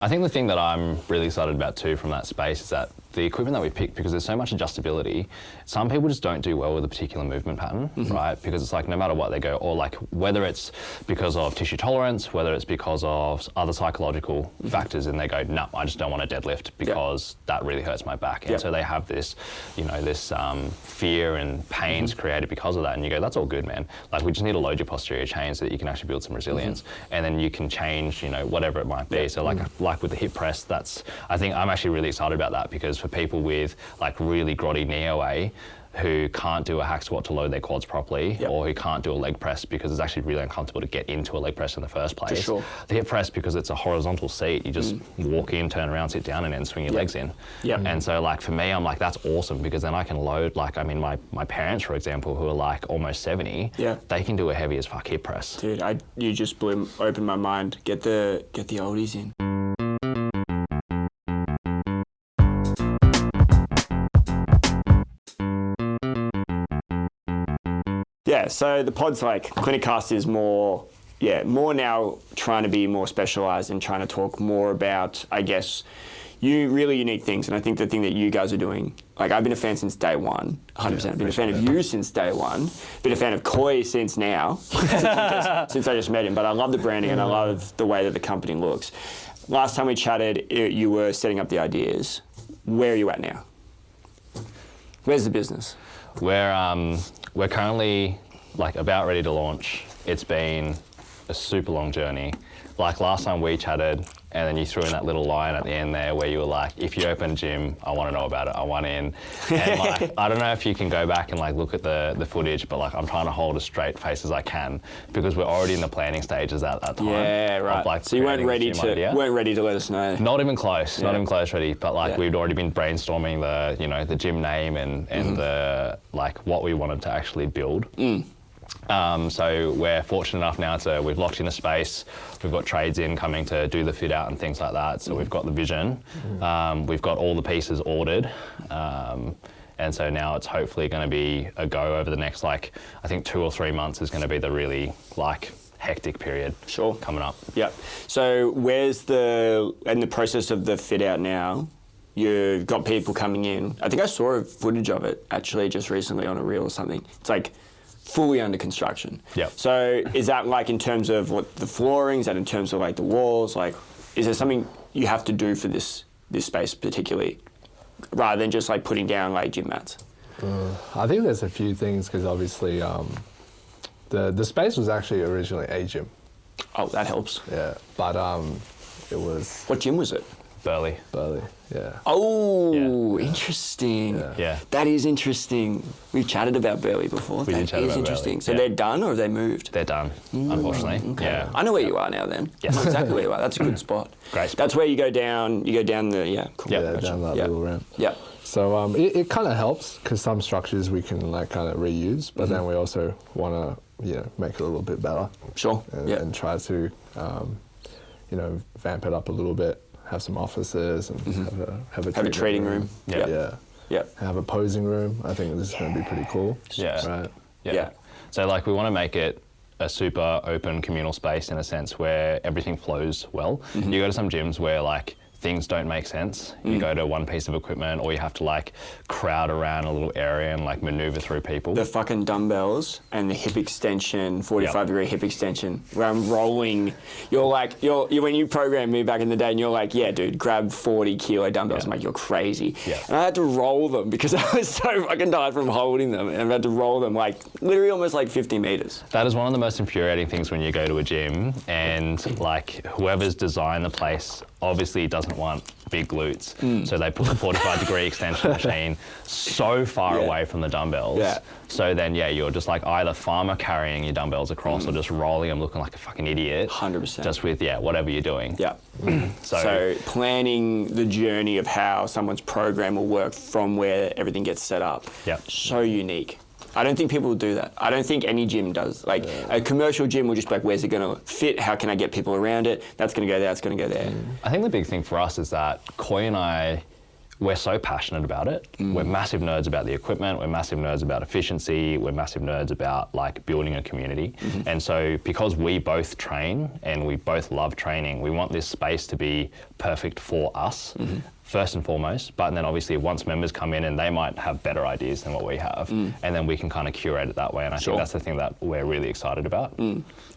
I think the thing that I'm really excited about too from that space is that the equipment that we pick, because there's so much adjustability, some people just don't do well with a particular movement pattern, right? Because it's like no matter what they go, or like whether it's because of tissue tolerance, whether it's because of other psychological factors, and they go, no, I just don't want to deadlift because that really hurts my back. And so they have this, you know, this fear and pains created because of that. And you go, that's all good, man. Like we just need to load your posterior chain so that you can actually build some resilience. And then you can change, you know, whatever it might be. So like with the hip press, I think I'm actually really excited about that, because for people with like really grotty knee OA who can't do a hack squat to load their quads properly, or who can't do a leg press because it's actually really uncomfortable to get into a leg press in the first place. For sure. The hip press, because it's a horizontal seat, you just walk in, turn around, sit down, and then swing your legs in. And so like for me, I'm like, that's awesome, because then I can load, like, I mean, my parents, for example, who are like almost 70, they can do a heavy as fuck hip press. Dude, you just opened my mind. Get the oldies in. Yeah, so the pod's like, Clinicast is more now trying to be more specialised and trying to talk more about, I guess, really unique things. And I think the thing that you guys are doing, like I've been a fan since day one, 100%. I've been a fan of you since day one, been a fan of Khoi since now, since I just met him. But I love the branding and I love the way that the company looks. Last time we chatted, you were setting up the ideas. Where are you at now? Where's the business? We're currently like about ready to launch. It's been a super long journey. Like last time we chatted, and then you threw in that little line at the end there where you were like, if you open a gym, I want to know about it, I want in. And like, I don't know if you can go back and like look at the footage, but like I'm trying to hold a straight face as I can, because we're already in the planning stages at that time. Yeah, right. Like so you weren't ready to let us know. Not even close, not even close ready, but like we'd already been brainstorming the gym name and the like what we wanted to actually build. So we're fortunate enough now we've locked in a space, we've got trades in coming to do the fit out and things like that, so we've got the vision, we've got all the pieces ordered, and so now it's hopefully going to be a go over the next, like, I think 2 or 3 months is going to be the really, like, hectic period coming up. Yeah. So where's in the process of the fit out now, you've got people coming in. I think I saw a footage of it actually just recently on a reel or something. It's like fully under construction. Yeah. So is that like in terms of what the flooring, is that in terms of like the walls? Like, is there something you have to do for this space particularly, rather than just like putting down like gym mats? I think there's a few things, because obviously the space was actually originally a gym. Oh, that helps. Yeah, but it was... What gym was it? Burley, yeah. Oh, interesting. Yeah. That is interesting. We've chatted about Burley before. We did chat about interesting. Burley. So they're done, or have they moved? They're done, unfortunately. Okay. Yeah. I know where you are now then. Yes. I know exactly where you are. That's a good spot. Great spot. That's where you go down the, cool. Yeah, down that little ramp. Yeah. So it kind of helps, because some structures we can like kind of reuse, but then we also want to, make it a little bit better. Sure. And try to, vamp it up a little bit. Have some offices and have a trading room. Yeah. Have a posing room. I think this is going to be pretty cool. Yeah. Right. Yeah. So like we want to make it a super open communal space in a sense where everything flows well. You go to some gyms where like things don't make sense. You go to one piece of equipment, or you have to like crowd around a little area and like maneuver through people. The fucking dumbbells and the hip extension, 45-degree hip extension, where I'm rolling. When you programmed me back in the day, and you're like, yeah, dude, grab 40-kilo dumbbells. I'm like, you're crazy. And I had to roll them because I was so fucking tired from holding them, and I had to roll them like literally almost like 50 meters. That is one of the most infuriating things when you go to a gym and like whoever's designed the place obviously doesn't want big glutes, so they put the 45-degree extension machine so far away from the dumbbells. So then, you're just like either farmer carrying your dumbbells across or just rolling them looking like a fucking idiot. 100%. Just with, whatever you're doing. So planning the journey of how someone's program will work from where everything gets set up. So unique. I don't think people will do that. I don't think any gym does. Like a commercial gym will just be like, where's it going to fit? How can I get people around it? That's going to go there, that's going to go there. I think the big thing for us is that Khoi and I, we're so passionate about it. We're massive nerds about the equipment. We're massive nerds about efficiency. We're massive nerds about like building a community. And so because we both train and we both love training, we want this space to be perfect for us. First and foremost, but then obviously once members come in and they might have better ideas than what we have, and then we can kind of curate it that way. And I think that's the thing that we're really excited about.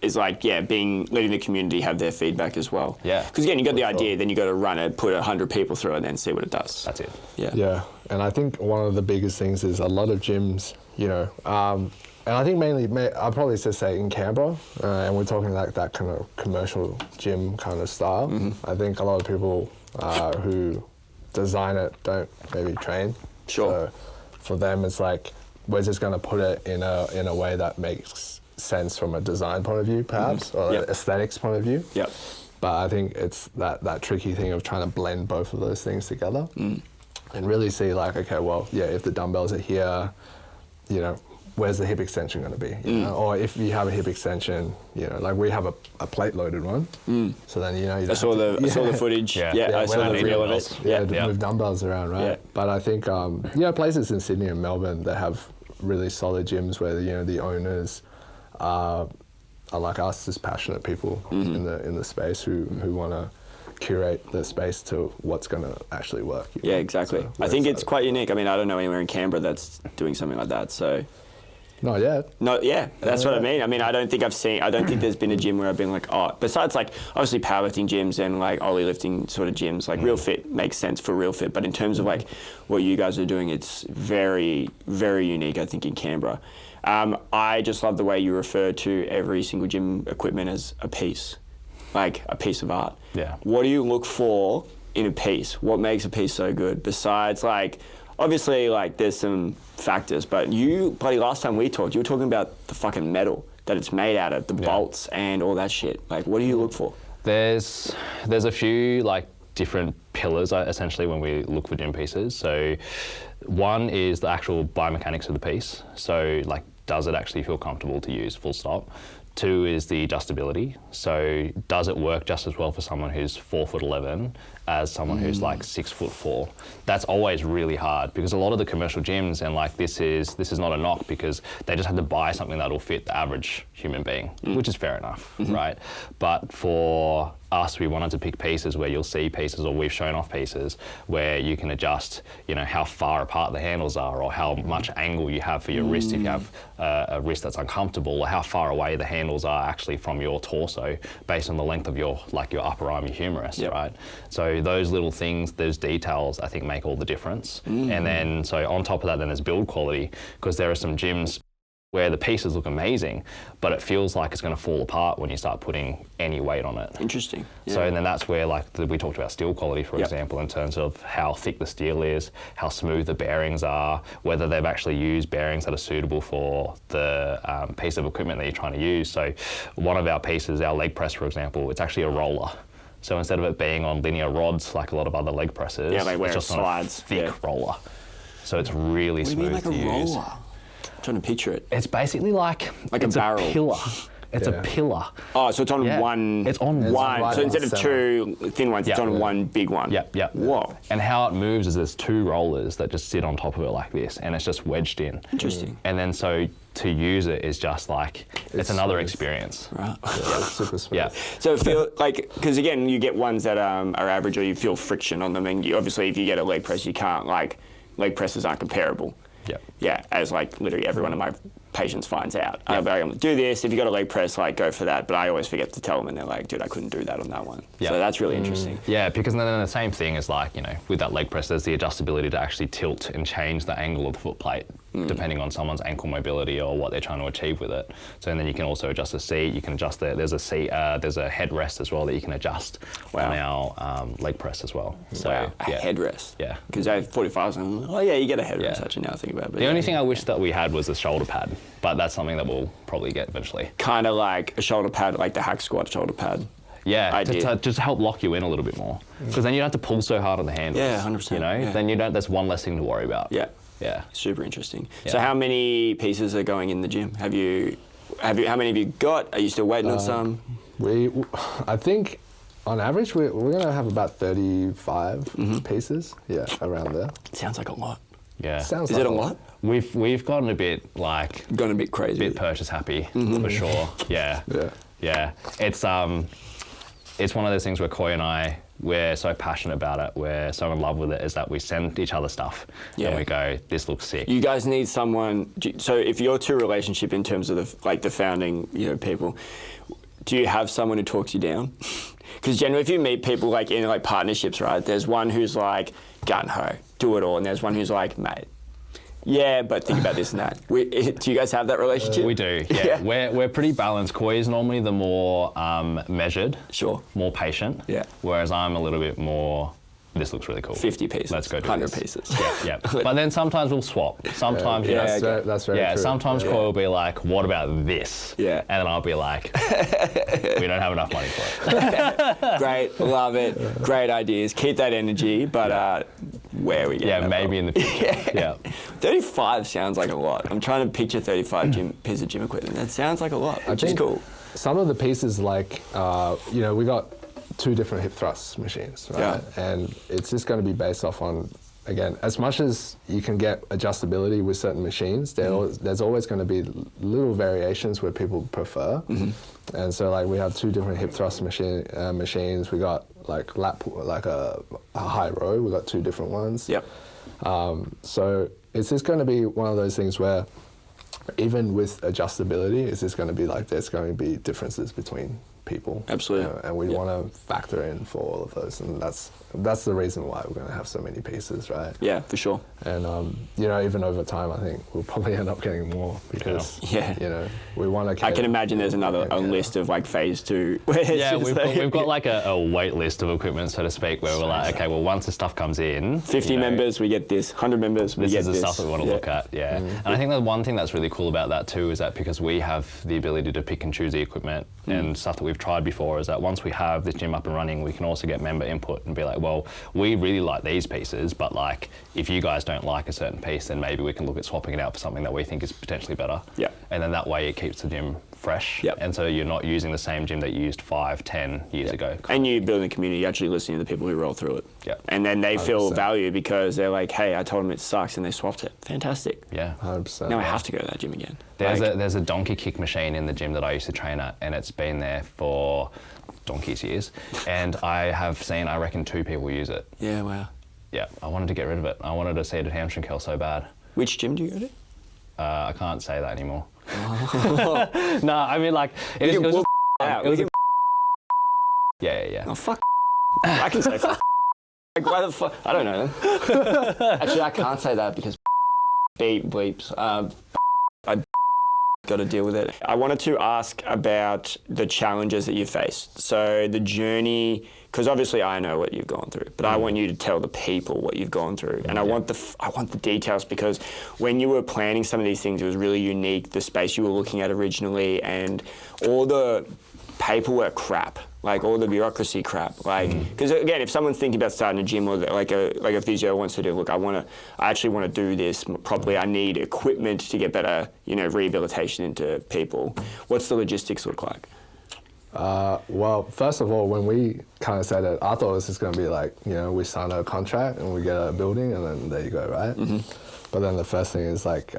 Is like, letting the community have their feedback as well. Yeah. Because again, you got the idea, then you got to run it, put 100 people through it, and then see what it does. That's it. Yeah, and I think one of the biggest things is a lot of gyms, you know, and I think mainly, I'd probably just say in Canberra, and we're talking like that kind of commercial gym kind of style. I think a lot of people who design it don't maybe train. So for them, it's like we're just going to put it in a way that makes sense from a design point of view, perhaps, or an aesthetics point of view. But I think it's that tricky thing of trying to blend both of those things together and really see like, okay, well, if the dumbbells are here, you know, where's the hip extension going to be? You know? Or if you have a hip extension, you know, like we have a plate loaded one. So then, you know, you I saw the footage. I saw the reel of it. Move dumbbells around, right? But I think, places in Sydney and Melbourne that have really solid gyms where, you know, the owners are like us, just passionate people in the space who want to curate the space to what's going to actually work. Yeah, exactly. So I think it's quite unique. I mean, I don't know anywhere in Canberra that's doing something like that, so... Not yet. That's what I mean. I mean, I don't think there's been a gym where I've been like, oh, besides like obviously powerlifting gyms and like Ollie lifting sort of gyms, like Real Fit makes sense for Real Fit, but in terms of like what you guys are doing, it's very, very unique, I think, in Canberra. I just love the way you refer to every single gym equipment as a piece, like a piece of art. Yeah. What do you look for in a piece? What makes a piece so good? Besides like, obviously, like, there's some factors, but last time we talked, you were talking about the fucking metal that it's made out of, the bolts and all that shit. Like, what do you look for? There's a few, like, different pillars, essentially, when we look for gym pieces. So one is the actual biomechanics of the piece. So, like, does it actually feel comfortable to use, full stop? Two is the adjustability. So does it work just as well for someone who's 4'11" as someone who's like 6'4"? That's always really hard because a lot of the commercial gyms, and like this is not a knock because they just have to buy something that'll fit the average human being, which is fair enough, right? But for us, we wanted to pick pieces where you'll see pieces, or we've shown off pieces where you can adjust, you know, how far apart the handles are, or how much angle you have for your wrist if you have a wrist that's uncomfortable, or how far away the handles are actually from your torso based on the length of your upper arm, your humerus, right? So those little things, those details, I think make all the difference. And then, so on top of that, then there's build quality, because there are some gyms where the pieces look amazing, but it feels like it's going to fall apart when you start putting any weight on it. Interesting. So and then that's where, like, we talked about steel quality, for example, in terms of how thick the steel is, how smooth the bearings are, whether they've actually used bearings that are suitable for the piece of equipment that you're trying to use. So one of our pieces, our leg press, for example, it's actually a roller. So instead of it being on linear rods like a lot of other leg presses, it's just slides. On a thick roller. So it's really smooth to use. Roller? I'm trying to picture it. It's basically like a barrel. A pillar. It's a pillar. Oh, so it's on one. It's on one. Right, so instead of two thin ones, it's on one big one. Yep. Whoa. And how it moves is there's two rollers that just sit on top of it like this, and it's just wedged in. Interesting. And then so to use it is just like, it's another experience. Right. Super smooth. Yeah. So feel like, because again, you get ones that are average, or you feel friction on them, and obviously if you get a leg press, you can't, like, leg presses aren't comparable. Yeah, as like literally every one of my patients finds out. I'm going to do this. If you got a leg press, like, go for that. But I always forget to tell them, and they're like, dude, I couldn't do that on that one. So that's really interesting. Yeah, because then the same thing is, like, you know, with that leg press, there's the adjustability to actually tilt and change the angle of the foot plate depending on someone's ankle mobility or what they're trying to achieve with it. So and then you can also adjust the seat. You can adjust there's a headrest as well that you can adjust on our leg press as well. So a headrest. Yeah. Because I have 45s, and you get a headrest actually now I think about it. The only thing I wish that we had was a shoulder pad, but that's something that we'll probably get eventually. Kind of like a shoulder pad, like the hack squat shoulder pad. Yeah, just to help lock you in a little bit more. Because then you don't have to pull so hard on the handles. Yeah, 100%. You know, then there's one less thing to worry about. Yeah. Super interesting. Yeah. So how many pieces are going in the gym? How many have you got? Are you still waiting on some? I think On average, we're going to have about 35 pieces. Yeah, around there. Sounds like a lot. Yeah. Sounds Is like it a lot? We've gotten a bit like Gone a bit crazy. bit purchase happy for sure. Yeah. Yeah. Yeah. It's one of those things where Khoi and I, we're so passionate about it, we're so in love with it, is that we send each other stuff and we go, this looks sick. You guys need someone. So if you're to a relationship in terms of the founding, people, do you have someone who talks you down? Because generally, if you meet people like in like partnerships, right? There's one who's like gun ho, do it all, and there's one who's like, mate, yeah, but think about this and that. Do you guys have that relationship? We do, yeah. We're pretty balanced. Khoi is normally the more measured, Sure. more patient. Yeah. Whereas I'm a little bit more, this looks really cool. 50 pieces. Let's go do 100 this. pieces. Yeah. But then sometimes we'll swap. Sometimes, you know, That's very true. sometimes Khoi will be like, what about this? Yeah. And then I'll be like, we don't have enough money for it. Great, love it. Great ideas. Keep that energy, but where are we getting Yeah, that maybe from? in the future. Yeah. 35 sounds like a lot. I'm trying to picture 35 pieces of gym equipment. That sounds like a lot, which is cool. Some of the pieces, like, we got 2 different hip thrust machines, right? Yeah. And it's just going to be based off on, again, as much as you can get adjustability with certain machines, there's always going to be little variations where people prefer. And so, like, we have 2 different hip thrust machines. We got like a high row. We got 2 different ones. Yep. So it's just going to be one of those things where, even with adjustability, it's just going to be like there's going to be differences between people. Absolutely. And we want to factor in for all of those, and that's the reason why we're going to have so many pieces, right? Yeah, for sure. And even over time, I think we'll probably end up getting more because we want to. I can imagine there's a list of like phase 2. Yeah, we've got like a wait list of equipment, so to speak, where we're like, okay, well, once the stuff comes in, 50 members, we get this. 100 members, we get this. This is the stuff that we want to look at, yeah. And I think that one thing that's really cool about that too is that because we have the ability to pick and choose the equipment and stuff that we've tried before, is that once we have this gym up and running, we can also get member input and be like, well, we really like these pieces, but like if you guys don't like a certain piece, then maybe we can look at swapping it out for something that we think is potentially better. Yeah. And then that way it keeps the gym fresh. Yep. And so you're not using the same gym that you used 5, 10 years ago. And you build a community, actually listening to the people who roll through it. Yeah. And then they feel 100%. valued because they're like, hey, I told them it sucks, and they swapped it. Fantastic. Yeah. 100%. Now I have to go to that gym again. There's a donkey kick machine in the gym that I used to train at, and it's been there for donkey's years. And I have seen, I reckon, 2 people use it. Yeah, wow. Yeah, I wanted to get rid of it. I wanted a seated hamstring curl so bad. Which gym do you go to? I can't say that anymore. No, I mean, like, it was just out. it was yeah. Oh, fuck. I can say fuck. Like, why the fuck? I don't know. Actually, I can't say that because bleeps. I got to deal with it. I wanted to ask about the challenges that you faced. So the journey, because obviously I know what you've gone through, but I want you to tell the people what you've gone through. And I want the details, because when you were planning some of these things, it was really unique, the space you were looking at originally, and all the paperwork crap, like all the bureaucracy crap, like, because again, if someone's thinking about starting a gym, or like a physio wants to do, look, I actually want to do this properly, I need equipment to get better, rehabilitation into people. What's the logistics look like? Well, first of all, when we kind of said it, I thought it was just going to be like, we sign a contract and we get a building and then there you go, right? But then the first thing is like,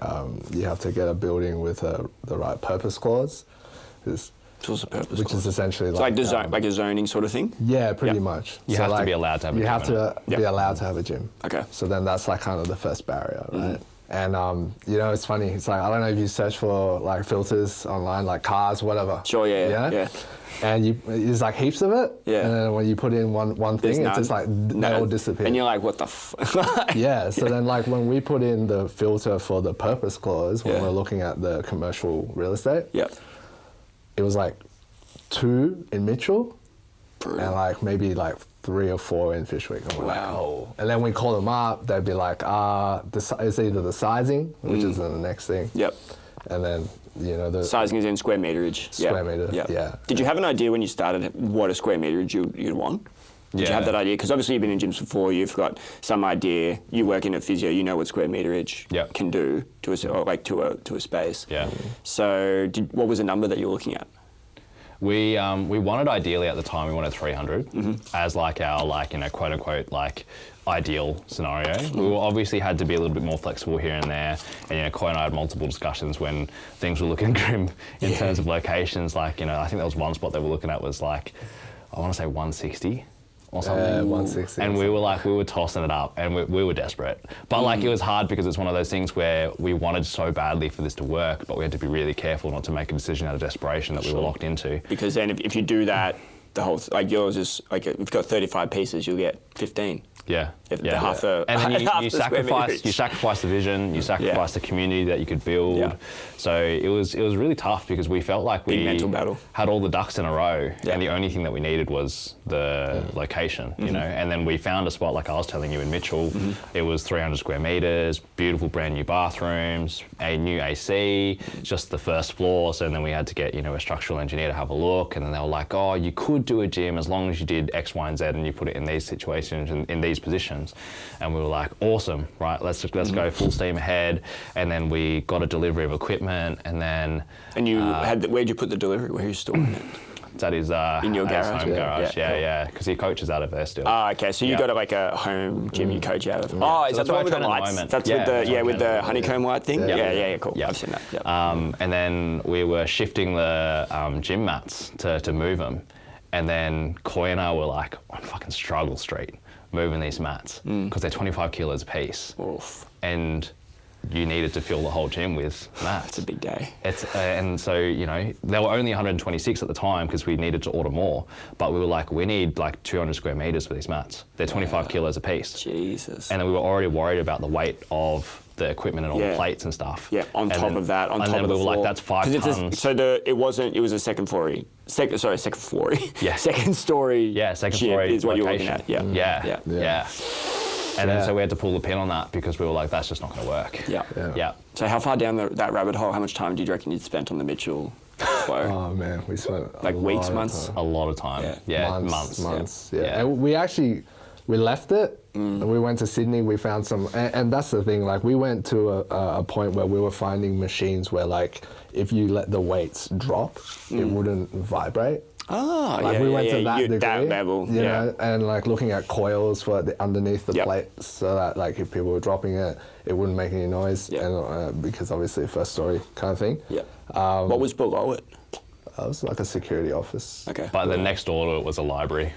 you have to get a building with the right purpose clause. What's the purpose? Which is essentially it's like like a zoning sort of thing? Yeah, pretty much. You have to be allowed to have a gym. You have to be allowed to have a gym. Okay. So then that's like kind of the first barrier, right? And it's funny. It's like, I don't know if you search for like filters online, like cars, whatever. Sure, yeah. And there's like heaps of it. Yeah. And then when you put in one thing, it's just like they all disappear. And you're like, what the f? Yeah. So then like when we put in the filter for the purpose clause, when we're looking at the commercial real estate, it was like 2 in Mitchell, and like maybe like 3 or 4 in Fyshwick. And we're like, oh. And then we call them up, they'd be like, it's either the sizing, which is the next thing. Yep. And then, the sizing is in square meterage. Square meter, yeah. Did you have an idea when you started what a square meterage you'd want? Did you have that idea? Because obviously you've been in gyms before, you've got some idea, you work in a physio, you know what square meterage can do to a space. Yeah. So what was the number that you were looking at? We wanted, ideally at the time, we wanted 300 as like our quote unquote ideal scenario. We obviously had to be a little bit more flexible here and there, and Khoi and I had multiple discussions when things were looking grim in terms of locations. I think there was one spot they were looking at was I want to say 160. Or something. 160. And we were tossing it up, and we were desperate. But it was hard because it's one of those things where we wanted so badly for this to work, but we had to be really careful not to make a decision out of desperation that we were locked into. Because then if you do that, the whole yours is if you've got 35 pieces, you'll get 15. Yeah. And then you sacrifice the vision, you sacrifice the community that you could build. Yeah. So it was really tough because we felt like we mental battle. Had all the ducks in a row, and the only thing that we needed was the location, And then we found a spot, like I was telling you, in Mitchell. It was 300 square meters, beautiful brand new bathrooms, a new AC, just the first floor. So then we had to get a structural engineer to have a look, and then they were like, oh, you could do a gym as long as you did X, Y, and Z, and you put it in these situations and in these positions. And we were like, awesome, right, let's go full steam ahead. And then we got a delivery of equipment, and then... And you where'd you put the delivery? Where are you storing it? That is in your garage? Home garage, yeah, because he coaches out of there still. Ah, okay, so you got a home gym you coach out of. Oh, is that the one with the lights? That's with the honeycomb light thing? Yeah, cool. I've seen that. Yep. And then we were shifting the gym mats to move them. And then Khoi and I were on fucking struggle street moving these mats because they're 25 kilos a piece. Oof. And you needed to fill the whole gym with mats. It's a big day. And so, there were only 126 at the time because we needed to order more. But we were like, we need 200 square meters for these mats. They're 25 kilos a piece. Jesus. And then we were already worried about the weight of the equipment and all the plates and stuff. Yeah, on top of that, on top of the floor. And then we were like, that's 5 tons. It was a second story. Second story. Yeah. Second story. Yeah, second story is what you're looking at. Yeah. And then so we had to pull the pin on that because we were like, that's just not going to work. Yeah. So how far down that rabbit hole, how much time do you reckon you'd spent on the Mitchell flow? Oh man, we spent weeks, months? A lot of time. Yeah, months. Yeah. And we left it and we went to Sydney. We found some, and that's the thing, we went to a point where we were finding machines where if you let the weights drop, it wouldn't vibrate. Oh, we went to that degree, that level, you know, and looking at coils for underneath the plates, so that if people were dropping it, it wouldn't make any noise, and because obviously first story kind of thing. Yeah. What was below it? It was a security office. Okay. But the next door to it was a library,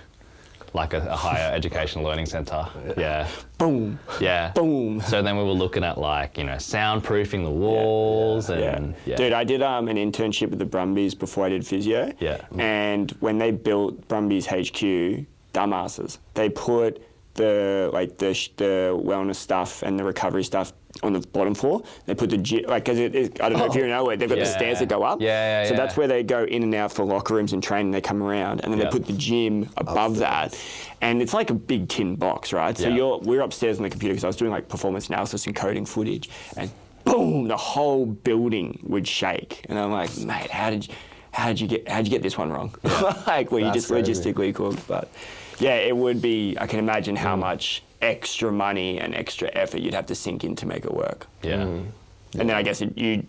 a higher education learning centre. Yeah. Boom. Yeah. Boom. So then we were looking at soundproofing the walls and Dude, I did an internship with the Brumbies before I did physio. Yeah. And when they built Brumbies HQ, dumbasses, they put the wellness stuff and the recovery stuff on the bottom floor. They put the gym, because I don't know if you know it, they've got the stairs that go up. So that's where they go in and out for locker rooms and training. They come around, and then they put the gym above that, and it's like a big tin box, right? So we're upstairs on the computer because I was doing performance analysis and coding footage, and boom, the whole building would shake, and I'm like, mate, how did you get this one wrong? Were you just logistically cooked? But yeah, it would be. I can imagine how much extra money and extra effort you'd have to sink in to make it work. Yeah. And then I guess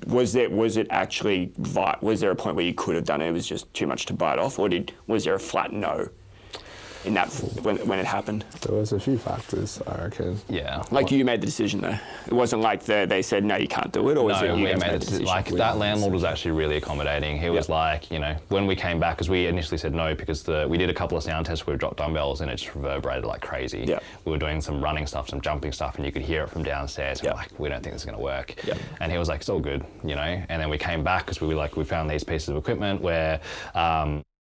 was there a point where you could have done it? It was just too much to bite off, or was there a flat no in that when it happened? There was a few factors, I reckon. Yeah. You made the decision though. It wasn't they said no, you can't do it, or was it you made the decision? That landlord was actually really accommodating. He was when we came back, because we initially said no because we did a couple of sound tests where we dropped dumbbells and it just reverberated like crazy. Yeah. We were doing some running stuff, some jumping stuff, and you could hear it from downstairs. We're like, we don't think this is going to work. Yeah. And he was like, it's all good, And then we came back because we found these pieces of equipment where.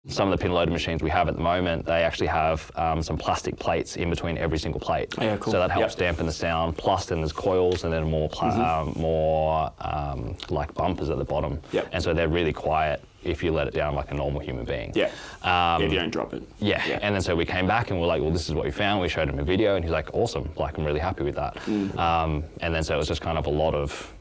Some of the pin loaded machines we have at the moment, they actually have some plastic plates in between every single plate. Oh, yeah, cool. So that helps dampen the sound. Plus, then there's coils and then more bumpers at the bottom. Yep. And so they're really quiet if you let it down like a normal human being. Yeah. If you don't drop it. Yeah. And then so we came back and we're like, well, this is what we found. We showed him a video and he's like, awesome. I'm really happy with that. And then so it was just kind of a lot of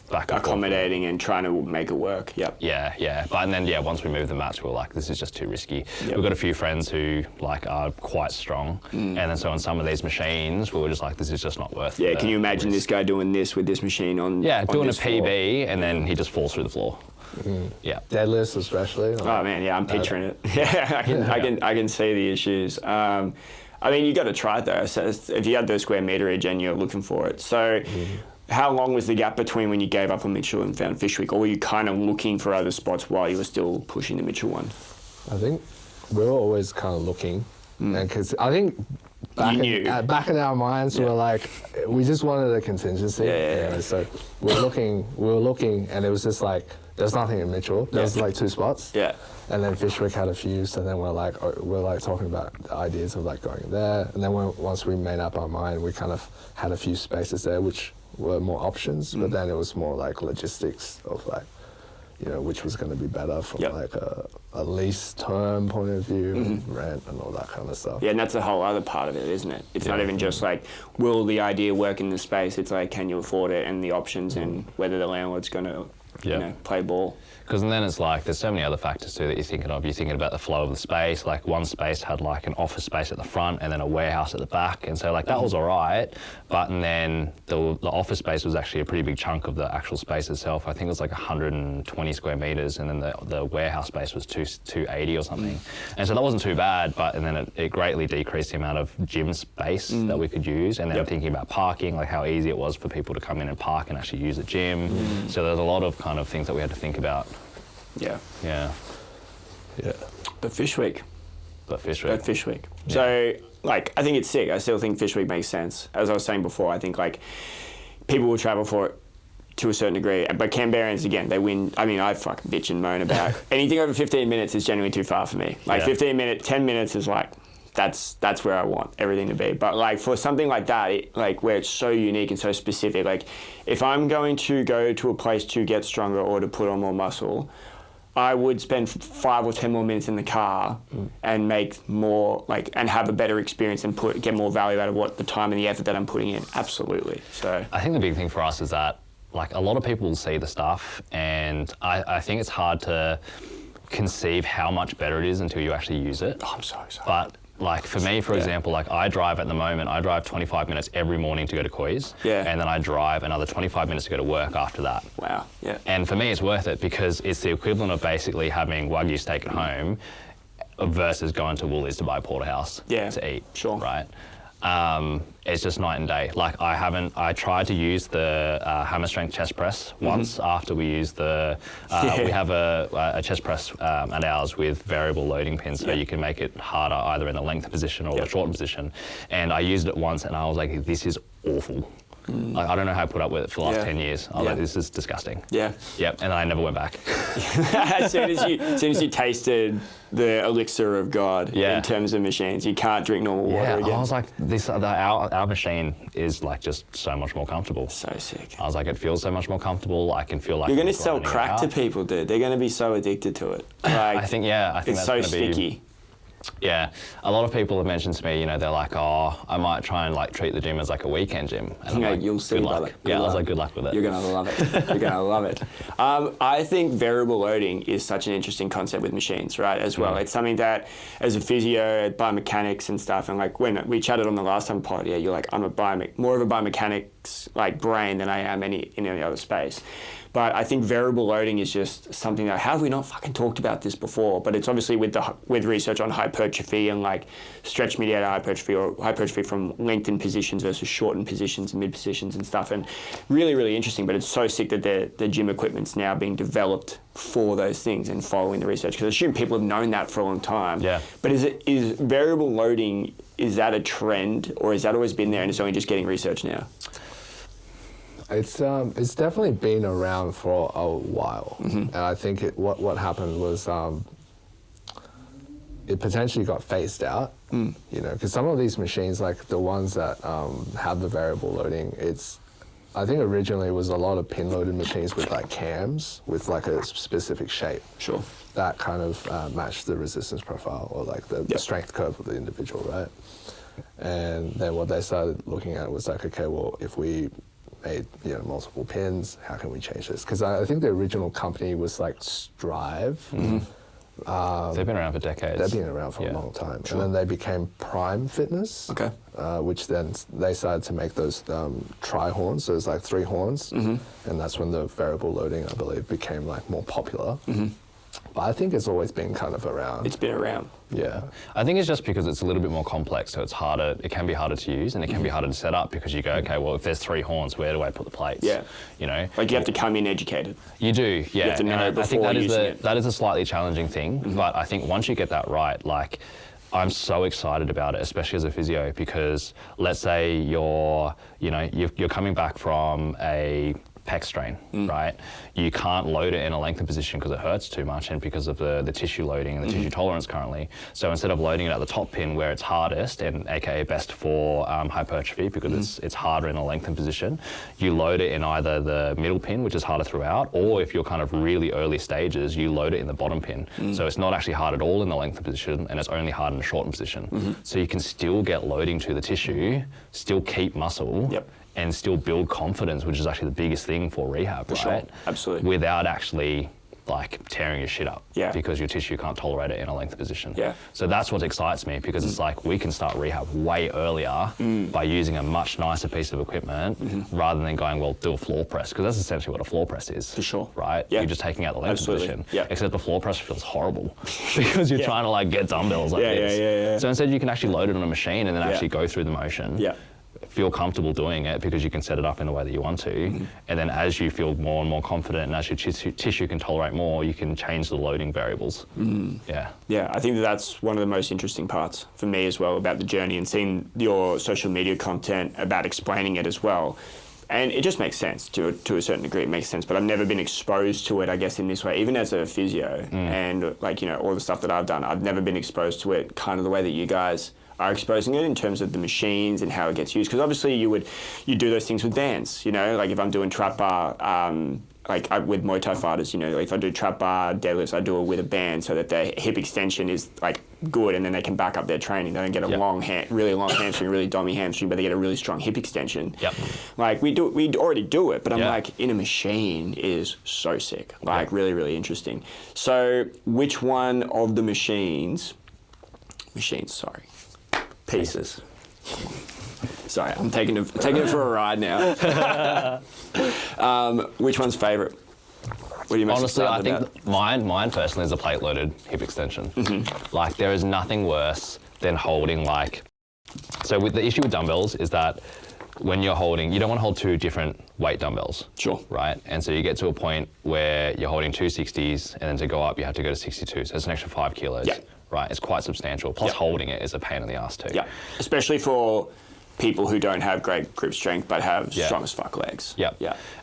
back and forth. accommodating and trying to make it work. Yep. Yeah. But and then once we moved the mats, we were like, this is just too risky. Yep. We've got a few friends who like are quite strong, and then so on some of these machines, we were just like, this is just not worth. Yeah. Can you imagine this guy doing this with this machine on? Yeah, on doing a this floor? PB and then he just falls through the floor. Yeah. Deadlifts especially. Oh man, yeah, I'm picturing it. Yeah, I can see the issues. I mean, you got to try it though. So if you had the square meterage and you're looking for it, so how long was the gap between when you gave up on Mitchell and found Fyshwick, or were you kind of looking for other spots while you were still pushing the Mitchell one? I think we were always kind of looking, and because I think back in our minds we were like, we just wanted a contingency. Yeah. So we were looking, and it was just like, there's nothing in Mitchell. There's like 2 spots. Yeah. And then Fyshwick had a few, so then we're like talking about the ideas of like going there. And then once we made up our mind, we kind of had a few spaces there, which were more options. But then it was more like logistics of like, which was going to be better from like a lease term point of view, and rent and all that kind of stuff. Yeah, and that's a whole other part of it, isn't it? It's not even just like, will the idea work in the space? It's like, can you afford it, and the options, and whether the landlord's going to, play ball. Because then it's like, there's so many other factors too that you're thinking of. You're thinking about the flow of the space. Like one space had like an office space at the front and then a warehouse at the back. And so like that was all right. But and then the office space was actually a pretty big chunk of the actual space itself. I think it was like 120 square meters. And then the warehouse space was 280 or something. And so that wasn't too bad, but and then it greatly decreased the amount of gym space that we could use. And then thinking about parking, like how easy it was for people to come in and park and actually use the gym. So there's a lot of kind of things that we had to think about. Yeah. But Fyshwick. So, like, I think it's sick. I still think Fyshwick makes sense. As I was saying before, I think, like, people will travel for it to a certain degree. But Canberrans, again, they win. I mean, I fucking bitch and moan about anything over 15 minutes is genuinely too far for me. Like, 10 minutes is like, that's where I want everything to be. But like for something like that, like where it's so unique and so specific, like if I'm going to go to a place to get stronger or to put on more muscle, I would spend 5 or 10 more minutes in the car and make more, like, and have a better experience and get more value out of what the time and the effort that I'm putting in. Absolutely. So I think the big thing for us is that, like, a lot of people will see the stuff, and I think it's hard to conceive how much better it is until you actually use it. Oh, I'm sorry. But like for me, for example, like I drive 25 minutes every morning to go to Khoi's. And then I drive another 25 minutes to go to work after that. Wow. Yeah. And for me, it's worth it because it's the equivalent of basically having Wagyu steak at home versus going to Woolies to buy porterhouse to eat. Sure. Right. It's just night and day. Like I tried to use the hammer strength chest press once after we used the, we have a chest press at ours with variable loading pins, so you can make it harder either in the length position or the shortened position. And I used it once and I was like, this is awful. Like, I don't know how I put up with it for the last 10 years. I was like, this is disgusting. Yeah. Yep, and I never went back. as soon as you tasted the elixir of God in terms of machines, you can't drink normal water again. I was like, our machine is like just so much more comfortable. So sick. I was like, it feels so much more comfortable. I can feel like you're going to sell crack to people, dude. They're going to be so addicted to it. Like, I think it's that's so gonna sticky. Be, yeah, a lot of people have mentioned to me, they're like, oh, I might try and like treat the gym as like a weekend gym. And I'm like, you'll see, good luck. brother. I was like, good luck with it. You're gonna love it. You're gonna love it. I think variable loading is such an interesting concept with machines, right? As well, it's something that, as a physio, biomechanics and stuff, and like when we chatted on the last time pod, you're like, I'm more of a biomechanics like brain than I am in any other space. But I think variable loading is just something that, how have we not fucking talked about this before? But it's obviously with research on hypertrophy and like stretch mediated hypertrophy or hypertrophy from lengthened positions versus shortened positions and mid positions and stuff. And really, really interesting. But it's so sick that the gym equipment's now being developed for those things and following the research. Because I assume people have known that for a long time. Yeah. But is variable loading, is that a trend, or has that always been there and it's only just getting research now? It's definitely been around for a while, and I think what happened was it potentially got phased out. Because some of these machines, like the ones that have the variable loading, I think originally it was a lot of pin-loaded machines with like cams with like a specific shape. Sure. That kind of matched the resistance profile or like the strength curve of the individual, right? And then what they started looking at was like, okay, well, if we made multiple pins. How can we change this? Because I think the original company was like Strive. They've been around for decades. They've been around for a long time. And then they became Prime Fitness, which then they started to make those tri-horns, so there's like 3 horns, and that's when the variable loading, I believe, became like more popular. But I think it's always been kind of around. It's been around. Yeah. I think it's just because it's a little bit more complex, so it can be harder to use, and it can be harder to set up, because you go, okay, well, if there's 3 horns, where do I put the plates? Yeah. Like you have to come in educated. You do, yeah. You have to know before using it. That is a slightly challenging thing, but I think once you get that right, like, I'm so excited about it, especially as a physio, because let's say you're coming back from a pec strain, right? You can't load it in a lengthened position because it hurts too much, and because of the tissue loading and the tissue tolerance currently. So instead of loading it at the top pin where it's hardest, and aka best for hypertrophy, because it's harder in a lengthened position, you load it in either the middle pin, which is harder throughout, or if you're kind of really early stages, you load it in the bottom pin. So it's not actually hard at all in the lengthened position, and it's only hard in a shortened position. So you can still get loading to the tissue, still keep muscle, and still build confidence, which is actually the biggest thing for rehab, For right? sure, absolutely. Without actually like tearing your shit up, Yeah. because your tissue can't tolerate it in a lengthened position. Yeah. So that's what excites me, because it's like we can start rehab way earlier by using a much nicer piece of equipment, rather than going, well, do a floor press, because that's essentially what a floor press is. For sure. Right? Yeah. You're just taking out the lengthened position. Yeah. Except the floor press feels horrible because you're trying to like get dumbbells like this. Yeah. So instead you can actually load it on a machine and then actually go through the motion. Yeah. Feel comfortable doing it, because you can set it up in the way that you want to, and then as you feel more and more confident, and as your tissue can tolerate more, you can change the loading variables. Yeah, I think that's one of the most interesting parts for me as well about the journey, and seeing your social media content about explaining it as well. And it just makes sense to a certain degree. It makes sense, but I've never been exposed to it, I guess, in this way. Even as a physio, and like all the stuff that I've done, I've never been exposed to it kind of the way that you guys are exposing it, in terms of the machines and how it gets used. Because obviously you do those things with bands, like if I'm doing trap bar, with Muay Thai fighters, if I do trap bar deadlifts, I do it with a band so that their hip extension is like good, and then they can back up their training. They don't get a really long hamstring, really dummy hamstring, but they get a really strong hip extension. Like we already do it, but I'm like, in a machine is so sick, like really, really interesting. So which one of the pieces. Sorry, I'm taking it for a ride now. Which one's favourite? What do you most Honestly, I excited think mine personally is a plate-loaded hip extension. Like, there is nothing worse than holding so with the issue with dumbbells is that when you're holding, you don't want to hold 2 different weight dumbbells. Sure. Right? And so you get to a point where you're holding 2 60s, and then to go up, you have to go to 62. So it's an extra 5 kilos. Yeah. Right? It's quite substantial. Plus holding it is a pain in the ass too. Yeah. Especially for people who don't have great grip strength but have strong as fuck legs. Yeah.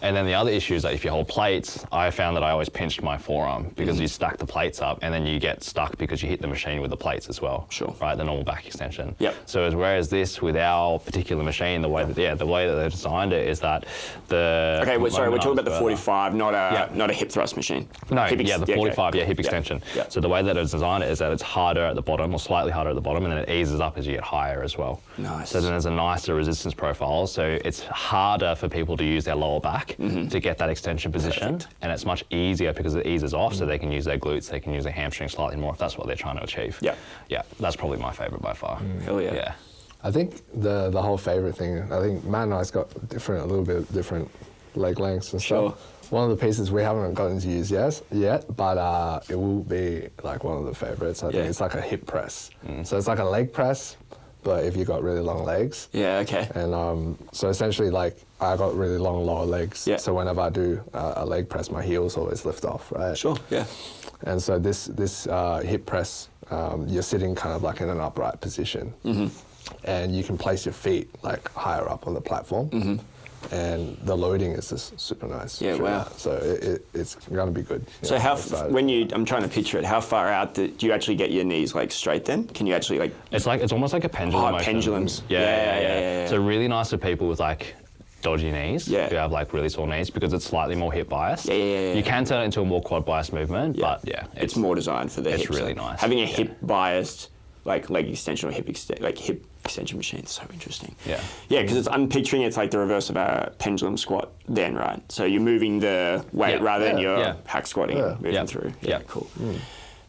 And then the other issue is that if you hold plates, I found that I always pinched my forearm, because you stack the plates up and then you get stuck because you hit the machine with the plates as well. Sure. Right, the normal back extension. Yep. So whereas this, with our particular machine, the way that they designed it is that the... Okay, we're talking about the 45, not a hip thrust machine. No, the 45, hip extension. Yeah. So the way that it's designed it is that it's harder at the bottom, or slightly harder at the bottom, and then it eases up as you get higher as well. Nice. So then there's a nicer resistance profile, so it's harder for people to use their lower back to get that extension position. Perfect. And it's much easier because it eases off, so they can use their glutes, they can use their hamstring slightly more if that's what they're trying to achieve. Yeah, that's probably my favourite by far. Hell yeah. I think the whole favourite thing, I think Matt and I's got a little bit different leg lengths and stuff. One of the pieces we haven't gotten to use yet, but it will be like one of the favourites. I think it's like a hip press. So it's like a leg press, but if you've got really long legs. Yeah, okay. And so essentially, like, I got really long lower legs. So whenever I do a leg press, my heels always lift off, right? Sure, yeah. And so this hip press, you're sitting kind of like in an upright position. And you can place your feet like higher up on the platform. And the loading is just super nice. Yeah, wow. So it's going to be good. So I'm trying to picture it, how far out do you actually get your knees like straight then? Can you actually like... It's almost like a pendulum motion. Pendulums. Yeah. So really nice for people with like dodgy knees, who have like really sore knees, because it's slightly more hip biased. You can turn it into a more quad biased movement, but it's more designed for the hips. It's really nice. Having a hip biased like leg extension or hip extension machine. So interesting. Yeah. Yeah, because I'm picturing it's like the reverse of a pendulum squat then, right? So you're moving the weight rather than your hack squatting, moving through. Yeah, cool.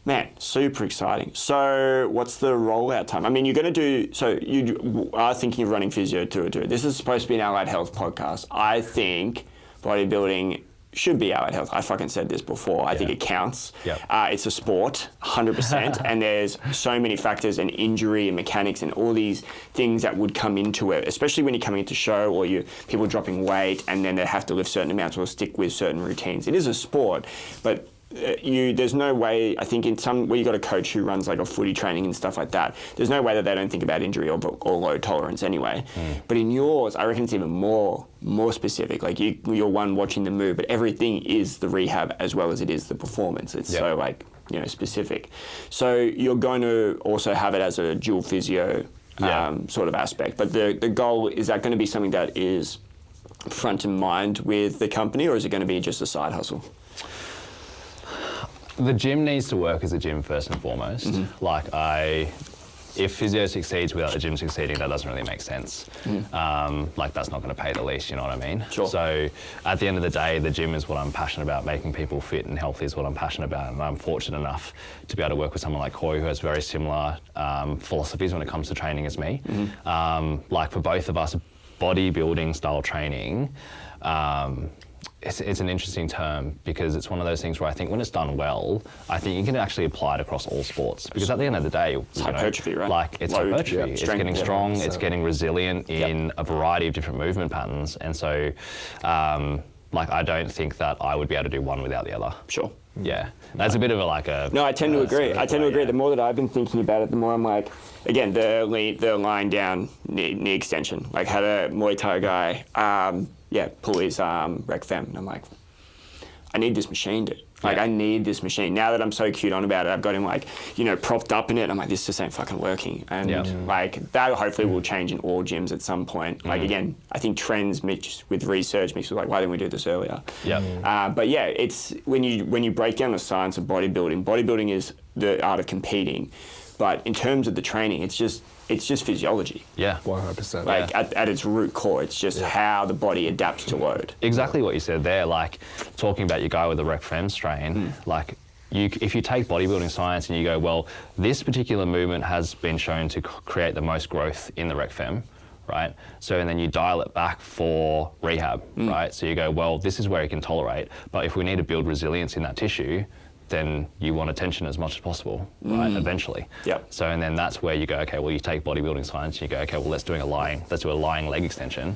Man, super exciting. So what's the rollout time? I mean, you're going to do, so you are thinking of running physio 202. This is supposed to be an allied health podcast. I think bodybuilding should be allied health. I fucking said this before. I think it counts. Yep. It's a sport, 100%. And there's so many factors and injury and mechanics and all these things that would come into it, especially when you're coming into show or people dropping weight and then they have to lift certain amounts or stick with certain routines. It is a sport, but there's no way, I think in some where you got a coach who runs like a footy training and stuff like that, there's no way that they don't think about injury or load tolerance anyway. But in yours, I reckon it's even more specific. Like you're one watching the move, but everything is the rehab as well as it is the performance. It's so like, specific. So you're going to also have it as a dual physio sort of aspect. But the goal, is that going to be something that is front in mind with the company, or is it going to be just a side hustle? The gym needs to work as a gym first and foremost. If physio succeeds without the gym succeeding, that doesn't really make sense. That's not going to pay the least, you know what I mean? Sure. So at the end of the day, the gym is what I'm passionate about. Making people fit and healthy is what I'm passionate about. And I'm fortunate enough to be able to work with someone like Khoi, who has very similar philosophies when it comes to training as me. For both of us, bodybuilding style training, it's an interesting term because it's one of those things where I think when it's done well, I think you can actually apply it across all sports, because at the end of the day, it's hypertrophy, right? It's Load, hypertrophy. It's getting strong. It's getting resilient in a variety of different movement patterns, and so I don't think that I would be able to do one without the other. Sure. Yeah, that's a bit of a No, I tend to agree. The more that I've been thinking about it, the more I'm like, again, the lying down knee extension. Like had a Muay Thai guy, pull his rec fem, and I'm like, I need this machine, dude. I need this machine. Now that I'm so cute on about it, I've got him propped up in it. I'm like, this just ain't fucking working. And that hopefully will change in all gyms at some point. Again, I think trends mixed with research mixed with why didn't we do this earlier? But yeah, it's when you break down the science of bodybuilding is the art of competing. But in terms of the training, it's just physiology. Yeah, 100%. At its root core, it's just how the body adapts to load. Exactly what you said there. Talking about your guy with the rec fem strain, if you take bodybuilding science and you go, well, this particular movement has been shown to create the most growth in the rec fem, right? So, and then you dial it back for rehab, right? So you go, well, this is where it can tolerate, but if we need to build resilience in that tissue, then you want attention as much as possible, right? Eventually. So, and then that's where you go, okay, well, you take bodybuilding science, and you go, okay, well, let's do a lying leg extension,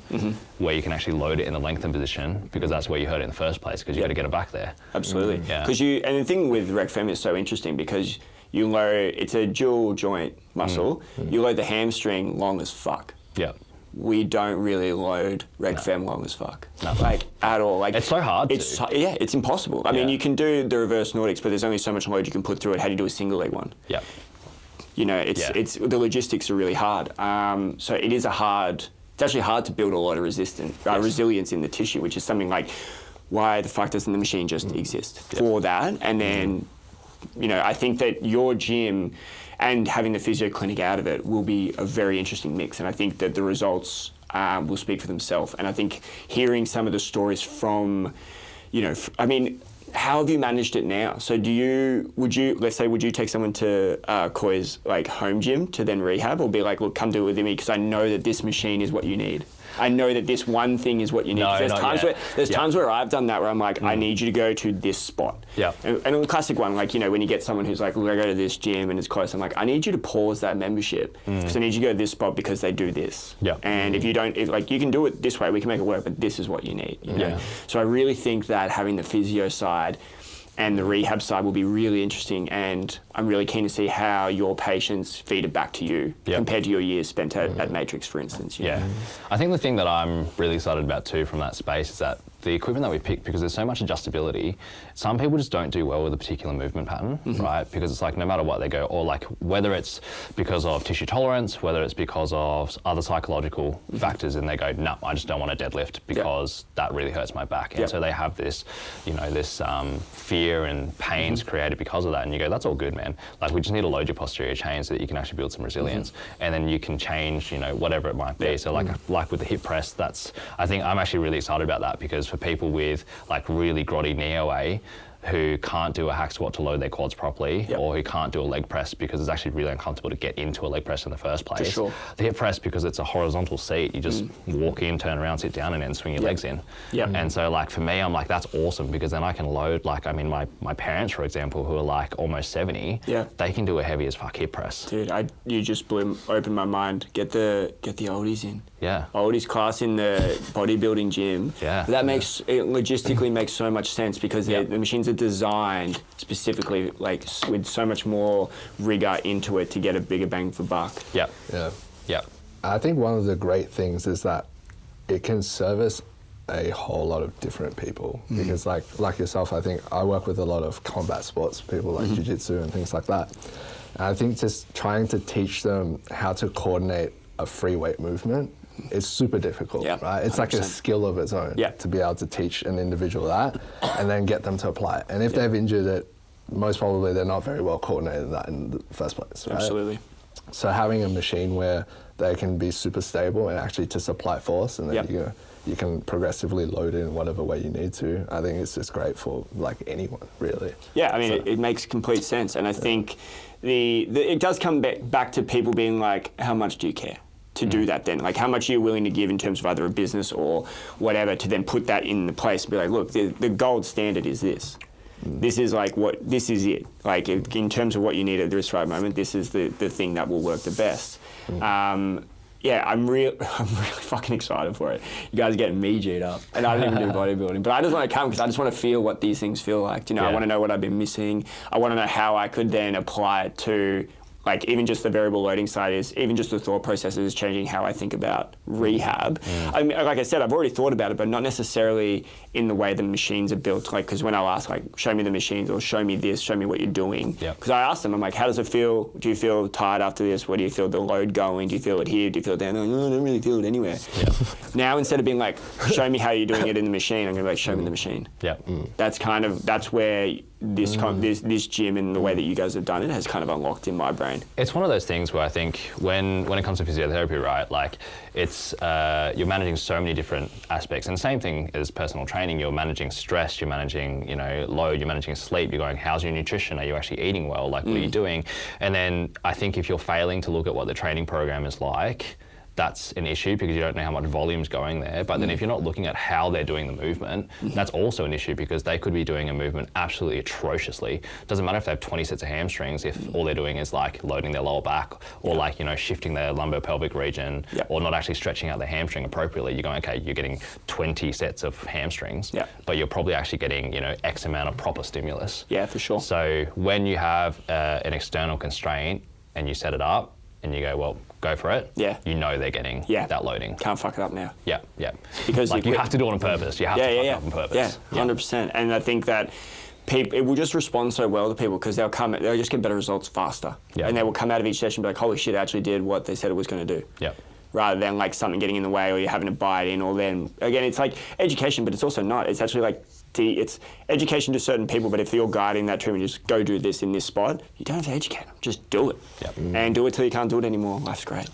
where you can actually load it in the lengthened position, because that's where you hurt it in the first place, because you got to get it back there. Absolutely. Because and the thing with rec fem is so interesting because you load, it's a dual joint muscle. You load the hamstring long as fuck. We don't really load rec fem long as fuck. No. At all. It's so hard it's impossible. I mean, you can do the reverse Nordics, but there's only so much load you can put through it. How do you do a single leg one? It's the logistics are really hard. So it's actually hard to build a lot of resilience in the tissue, which is something like, why the fuck doesn't the machine just exist for that? And then, I think that your gym and having the physio clinic out of it will be a very interesting mix. And I think that the results will speak for themselves. And I think hearing some of the stories from, how have you managed it now? So would you take someone to Khoi's home gym to then rehab, or be like, look, come do it with me because I know that this machine is what you need? I know that this one thing is what you need. There's times where I've done that where I'm like, I need you to go to this spot. And the classic one, when you get someone who's like, look, I go to this gym and it's close, I'm like, I need you to pause that membership because I need you to go to this spot because they do this. And if you don't, you can do it this way, we can make it work, but this is what you need. You know? So I really think that having the physio side and the rehab side will be really interesting, and I'm really keen to see how your patients feed it back to you compared to your years spent at Matrix, for instance. I think the thing that I'm really excited about too from that space is that the equipment that we pick, because there's so much adjustability, some people just don't do well with a particular movement pattern, right? Because it's like no matter what they go, or like whether it's because of tissue tolerance, whether it's because of other psychological factors, and they go, no, I just don't want to deadlift because that really hurts my back. And so they have this, you know, this fear and pains created because of that. And you go, that's all good, man. Like we just need to load your posterior chain so that you can actually build some resilience, and then you can change, you know, whatever it might be. So like with the hip press, I think I'm actually really excited about that, because for people with like really grotty knee OA who can't do a hack squat to load their quads properly, or who can't do a leg press because it's actually really uncomfortable to get into a leg press in the first place. For sure. The hip press, because it's a horizontal seat, you just walk in, turn around, sit down, and then swing your legs in. And so like for me, I'm like, that's awesome, because then I can load, like, I mean, my parents, for example, who are like almost 70, they can do a heavy as fuck hip press. Dude, you just opened my mind. Get the oldies in. Yeah. Oldies class in the bodybuilding gym. Yeah. That it logistically makes so much sense, because the machines are designed specifically like with so much more rigor into it to get a bigger bang for buck. Yep. Yeah. Yep. I think one of the great things is that it can service a whole lot of different people, because like yourself, I think I work with a lot of combat sports people, like jiu-jitsu and things like that. And I think just trying to teach them how to coordinate a free weight movement is super difficult, right? It's 100%. Like a skill of its own to be able to teach an individual that and then get them to apply it. And if they've injured it, most probably they're not very well coordinated in that in the first place, right? Absolutely. So having a machine where they can be super stable and actually just apply force, and then you can progressively load in whatever way you need to, I think it's just great for like anyone, really. Yeah, I mean, it makes complete sense. And I think it does come back to people being like, how much do you care to do that then? Like, how much are you willing to give in terms of either a business or whatever to then put that in the place and be like, look, the gold standard is this. This is like this is it. Like in terms of what you need at this right moment, this is the thing that will work the best. Yeah, I'm really fucking excited for it. You guys are getting me G'd up, and I don't even do bodybuilding, but I just want to come because I just want to feel what these things feel like. You know, I want to know what I've been missing. I want to know how I could then apply it to, like, even just the variable loading side is, even just the thought process is changing how I think about rehab. I mean, like I said, I've already thought about it, but not necessarily in the way the machines are built. Like, because when I'll ask, like, show me the machines or show me this, show me what you're doing. Because I asked them, I'm like, how does it feel? Do you feel tired after this? What do you feel the load going? Do you feel it here? Do you feel it there? No, I don't really feel it anywhere. Now, instead of being like, show me how you're doing it in the machine, I'm going to be like, show me the machine. That's where this gym and the way that you guys have done it has kind of unlocked in my brain. It's one of those things where I think when it comes to physiotherapy, right, like it's you're managing so many different aspects, and the same thing as personal training. You're managing stress, you're managing, you know, load, you're managing sleep. You're going, how's your nutrition? Are you actually eating well? Like, what are you doing? And then I think if you're failing to look at what the training program is like, that's an issue because you don't know how much volume's going there. But then if you're not looking at how they're doing the movement, that's also an issue because they could be doing a movement absolutely atrociously. Doesn't matter if they have 20 sets of hamstrings if all they're doing is like loading their lower back or like, you know, shifting their lumbar-pelvic region or not actually stretching out the hamstring appropriately. You're going, okay, you're getting 20 sets of hamstrings, but you're probably actually getting, you know, X amount of proper stimulus. Yeah, for sure. So when you have an external constraint and you set it up and you go, well, go for it. You know they're getting that loading. Can't fuck it up now. Because like you have to do it on purpose. You have to fuck it up on purpose. 100%. And I think that it will just respond so well to people because they'll just get better results faster. And they will come out of each session and be like, holy shit, I actually did what they said it was going to do. Rather than like something getting in the way or you're having to buy it in, or then again, it's like education, but it's also not. It's actually like it's education to certain people, but if you're guiding that treatment, just go do this in this spot, you don't have to educate them, just do it. And do it till you can't do it anymore. Life's great.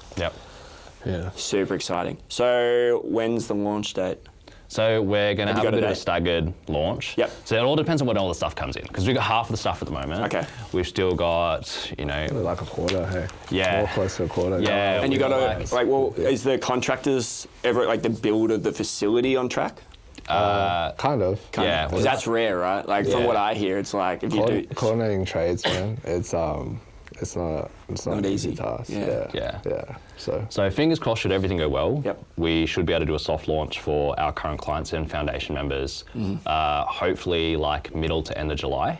Super exciting. So when's the launch date? So we're going to have a bit of a staggered launch. So it all depends on when all the stuff comes in, because we've got half of the stuff at the moment. We've still got, you know... Like a quarter, hey? More close to a quarter. And you got to, like, well, is the contractors ever, like, the build of the facility on track? Kind of. Because that's rare, right? Like, from what I hear, it's like, if you do... Coordinating trades, man, it's not an easy task. So fingers crossed, should everything go well, we should be able to do a soft launch for our current clients and foundation members, hopefully like middle to end of July.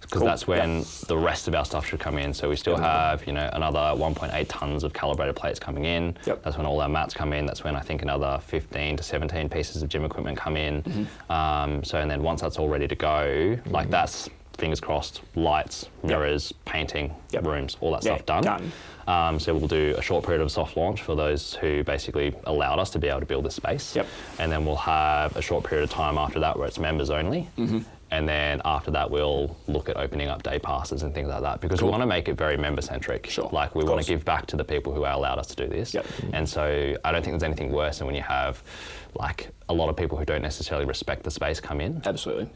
because that's when the rest of our stuff should come in. So we still have, another 1.8 tons of calibrated plates coming in. Yep. That's when all our mats come in. That's when I think another 15 to 17 pieces of gym equipment come in. And then once that's all ready to go, like that's, fingers crossed, lights, mirrors, painting, rooms, all that stuff done. So we'll do a short period of soft launch for those who basically allowed us to be able to build this space. And then we'll have a short period of time after that where it's members only. And then after that, we'll look at opening up day passes and things like that, because we want to make it very member-centric. Like we want to give back to the people who allowed us to do this. And so I don't think there's anything worse than when you have like a lot of people who don't necessarily respect the space come in. Absolutely.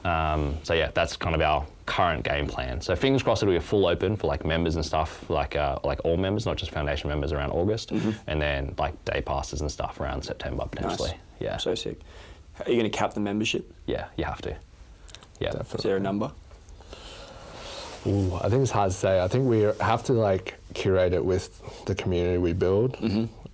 So yeah, that's kind of our current game plan. So fingers crossed it'll be a full open for like members and stuff, like all members, not just foundation members, around August, and then like day passes and stuff around September potentially. Nice. Yeah. So sick. Are you going to cap the membership? Yeah, you have to. Yeah. Definitely. Is there a number? Ooh, I think it's hard to say. I think we have to like curate it with the community we build,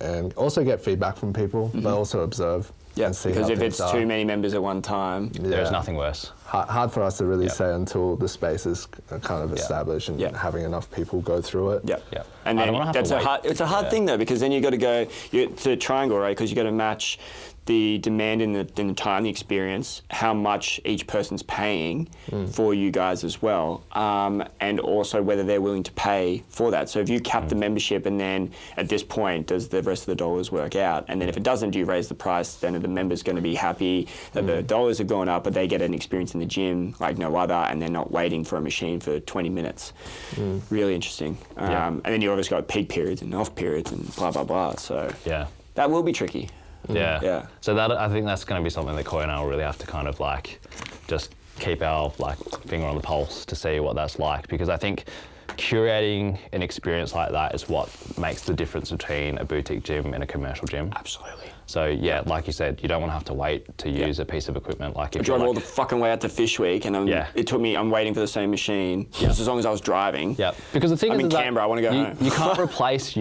and also get feedback from people, but also observe. And see because how if it's too many members at one time, there's nothing worse. Hard for us to really say until the space is kind of established and having enough people go through it. And then it's a hard thing though, because then you got to go to triangle, right? Because you got to match the demand in the time, the experience, how much each person's paying for you guys as well, and also whether they're willing to pay for that. So if you cap the membership and then at this point, does the rest of the dollars work out? And then if it doesn't, do you raise the price? Then the member's going to be happy that the dollars have gone up, but they get an experience in the gym like no other, and they're not waiting for a machine for 20 minutes. Really interesting. And then you obviously got peak periods and off periods and blah, blah, blah. So that will be tricky. So that, I think that's going to be something that Khoi and I will really have to kind of like just keep our like finger on the pulse to see what that's like, because I think curating an experience like that is what makes the difference between a boutique gym and a commercial gym. Absolutely. So yeah, like you said, you don't want to have to wait to use a piece of equipment. Like I drove all the fucking way out to Fyshwick, and it took me. I'm waiting for the same machine just as long as I was driving. Because the thing I'm is in Canberra. I want to go home. You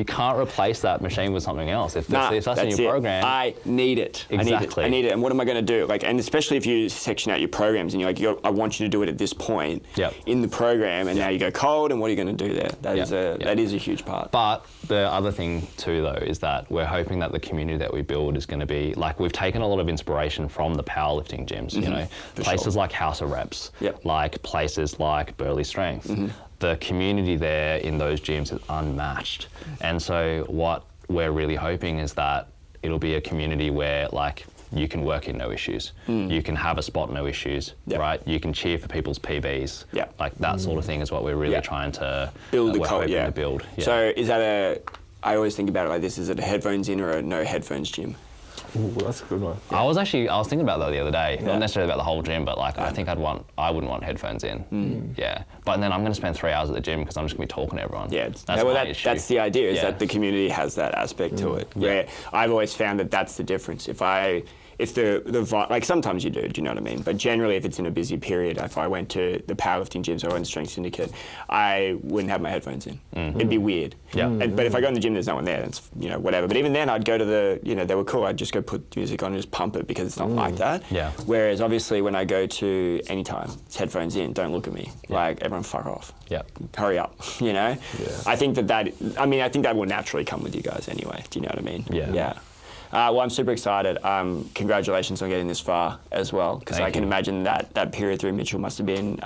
can't replace that machine with something else. If that's in your program, I need it. Exactly. I need it. And what am I going to do? Like, and especially if you section out your programs and you're like, I want you to do it at this point in the program, and now you go cold. And what are you going to do there? That is a huge part. But the other thing too, though, is that we're hoping that the community that we build is going to be like, we've taken a lot of inspiration from the powerlifting gyms. Places like House of Reps, like places like Burley Strength. The community there in those gyms is unmatched. And so what we're really hoping is that it'll be a community where like you can work in no issues. You can have a spot, no issues, right? You can cheer for people's PBs. Like that sort of thing is what we're really trying to build. To build. So is that I always think about it like this, is it a headphones in or a no headphones gym? Ooh, that's a good one. I was thinking about that the other day. Not necessarily about the whole gym, but like I think I wouldn't want headphones in. But then I'm going to spend 3 hours at the gym because I'm just going to be talking to everyone. That's the idea, is that the community has that aspect to it, where I've always found that that's the difference. If the like sometimes you do you know what I mean? But generally, if it's in a busy period, if I went to the powerlifting gyms or I went to Strength Syndicate, I wouldn't have my headphones in. It'd be weird. But if I go in the gym, there's no one there. It's whatever. But even then, I'd go to they were cool. I'd just go put music on and just pump it because it's not like that. Whereas obviously, when I go to Anytime, it's headphones in. Don't look at me. Like everyone, fuck off. Hurry up. I think that will naturally come with you guys anyway. Do you know what I mean? Well, I'm super excited. Congratulations on getting this far as well, because I can imagine that period through Mitchell must have been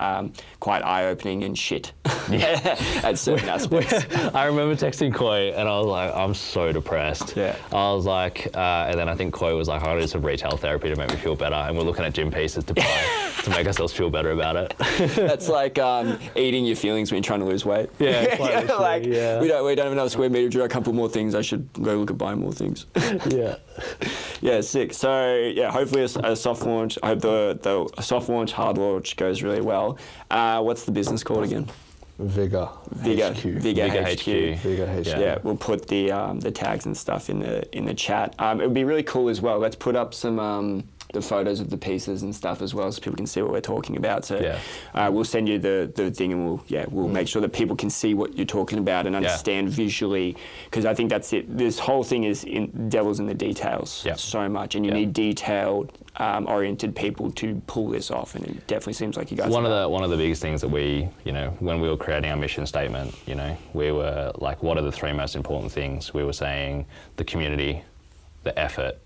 quite eye-opening and shit at certain aspects. I remember texting Khoi and I was like, I'm so depressed. I was like, and then I think Khoi was like, I need some retail therapy to make me feel better, and we're looking at gym pieces to buy to make ourselves feel better about it. That's like eating your feelings when you're trying to lose weight. We don't have enough square meter to do a couple more things. I should go look at buying more things. Sick. So hopefully a soft launch. I hope the soft launch, hard launch goes really well. What's the business called again? Vigor HQ. Vigor HQ. Yeah, we'll put the tags and stuff in the chat. It would be really cool as well. Let's put up some the photos of the pieces and stuff as well, so people can see what we're talking about. So Yeah. we'll send you the thing, and we'll make sure that people can see what you're talking about and understand visually, because I think that's it. This whole thing is devil's in the details so much, and you need detailed, oriented people to pull this off, and it definitely seems like you guys. One of the biggest things that we, when we were creating our mission statement, we were like, what are the 3 most important things? We were saying the community, the effort,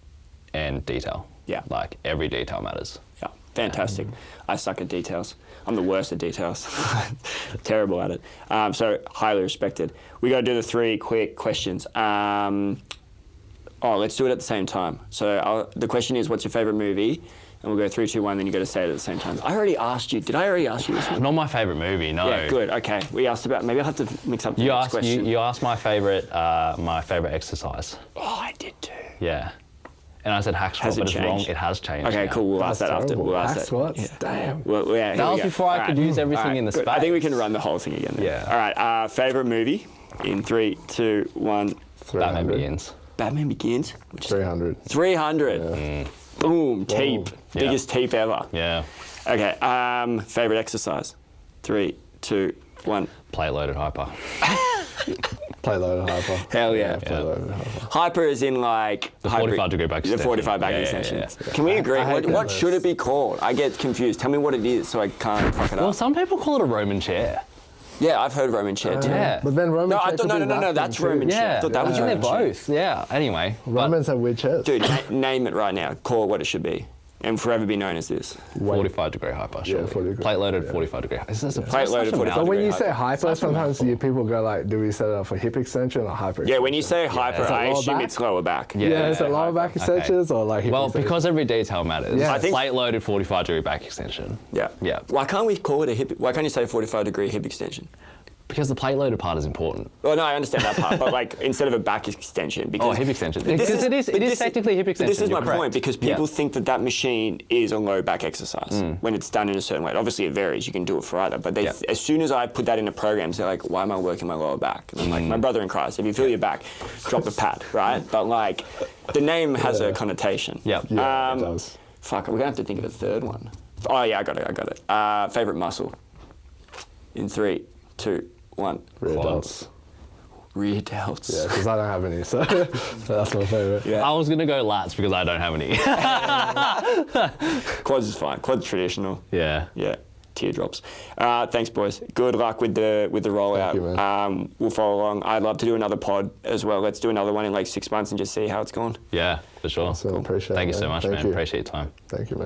and detail. Yeah. Like every detail matters. Yeah, fantastic. I suck at details. I'm the worst at details. Terrible at it. So highly respected. We got to do the 3 quick questions. Let's do it at the same time. So the question is, what's your favorite movie? And we'll go 3, 2, 1, then you got to say it at the same time. I already asked you. Did I already ask you this one? Not my favorite movie, no. Yeah, good. Okay. We asked about. Maybe I'll have to mix up the next question. You asked my favorite exercise. Oh, I did too. Yeah. And I said hack squat, Has it but it's wrong. changed? It has changed. Okay, now. cool. We'll ask that after. terrible. We'll ask Hack that. squats? Yeah. Damn. Well, yeah, here That we was go. before I could use everything in the good. space. I think we can run the whole thing again. Then. Yeah. All right. Favorite movie in 3, 2, 1. Batman 300. Begins. Batman Begins. Which is 300. 300. Boom. Teep. Yeah. Biggest teep ever. Yeah. Okay. Favorite exercise. 3, 2, 1. Plate loaded hyper. Play loaded hyper. Hell yeah. Play loaded hyper. Hyper is in like The 45-degree back The extension. 45 back Yeah, yeah, extension. yeah. Can we agree? I hate What that should it be called? I get confused. Tell me what it is so I can't fuck it Well, up. some people call it a Roman chair. Yeah, I've heard Roman chair too. Yeah. But then Roman No, I chair thought, could be no, vacuum that's too. Roman chair. I Yeah. thought that was They're Roman chair. both. Yeah. Anyway. but Romans have weird chairs. Dude, name it right now. Call it what it should be. And forever be known as this. 45-degree hyper, sure. 40 Plate loaded yeah. 45-degree. Is this a Plate loaded 45 But when you degree say hyper. hyper, sometimes people go like, do we set it up for hip extension or hyper Yeah, extension? when you say hyper, Is it I lower assume back? it's lower back. Yeah, is it lower back Okay. extensions or like hip Well, extension? because every detail matters. Yeah. I think- Plate loaded 45-degree back extension. Yeah. Yeah. Why can't we call it a hip? Why can't you say 45 degree hip extension? Because the plate loaded part is important. Well, no, I understand that part, but like instead of a back extension, because Oh, hip extension. But this Because it is technically hip but extension. This is my you're correct. point, because Yeah. people think that machine is a low back exercise when it's done in a certain way. Obviously, it varies. You can do it for either, but as soon as I put that into programs, they're like, "Why am I working my lower back?" And I'm like, "My brother in Christ, if you feel your back, drop the pad, right?" But like, the name has a connotation. Yeah. Yeah, it does. Fuck, we're gonna have to think of a third one. Oh yeah, I got it. Favorite muscle. In 3, 2, 1. Rear Quads. delts. Rear delts. Yeah, because I don't have any, so that's my favorite. Yeah. I was going to go lats because I don't have any. Quads is fine. Quads traditional. Yeah. Yeah. Teardrops. Thanks, boys. Good luck with the rollout. Thank you, man. We'll follow along. I'd love to do another pod as well. Let's do another one in like 6 months and just see how it's gone. Yeah, for sure. Awesome, appreciate it, Thank you so man. much, Thank man. you. Appreciate your time. Thank you, man.